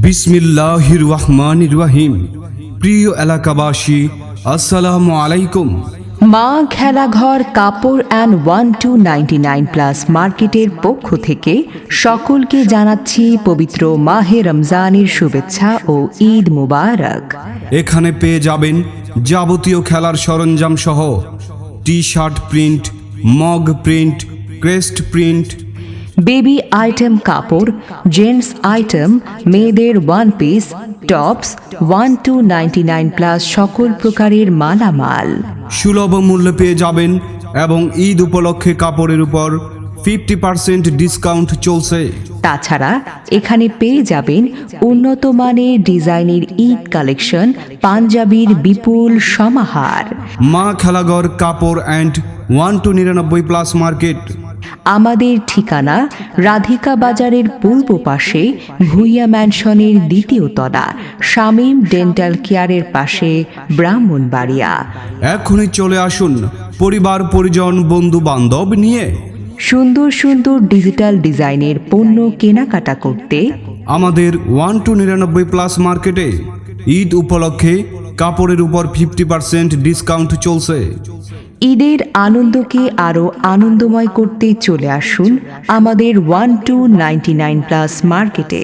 বিসমিল্লাহির রহমানির রহিম। প্রিয় এলাকাবাসী, আসসালামু আলাইকুম। মা খেলাঘর কাপড় অ্যান্ড 1299+ মার্কেটের পক্ষ থেকে সকলকে জানাচ্ছি পবিত্র মাহে রমজানের শুভেচ্ছা ও ঈদ মুবারক। এখানে পেয়ে যাবেন যাবতীয় খেলার সরঞ্জাম সহ T shirt print, mug print, crest print, baby item কাপড়, জেন্টস আইটেম, মেয়েদের ওয়ান পিস, টপস, 1299+ সকল প্রকারের মালামাল। সুলভ মূল্যে পেয়ে যাবেন এবং ঈদ উপলক্ষে কাপড়ের উপর 50% ডিসকাউন্ট চলছে। তাছাড়া এখানে পেয়ে যাবেন উন্নত মানের ডিজাইনের ঈদ কালেকশন, পাঞ্জাবির বিপুল সমাহার। মা খেলাঘর কাপড় অ্যান্ড 1299+ মার্কেট। আমাদের ঠিকানা রাধিকা বাজারের পূর্ব পাশে, ভুইয়া ম্যানশনের দ্বিতীয় তলা, শামীম ডেন্টাল কেয়ারের পাশে, ব্রাহ্মণবাড়িয়া। এখনই চলে আসুন পরিবার পরিজন বন্ধু বান্ধব নিয়ে। সুন্দর সুন্দর ডিজিটাল ডিজাইনের পণ্য কেনাকাটা করতে আমাদের 1299+ মার্কেটে ঈদ উপলক্ষে কাপড়ের উপর 50% ডিসকাউন্ট চলছে। ঈদের আনন্দকে আরও আনন্দময় করতে চলে আসুন আমাদের 1299+ মার্কেটে।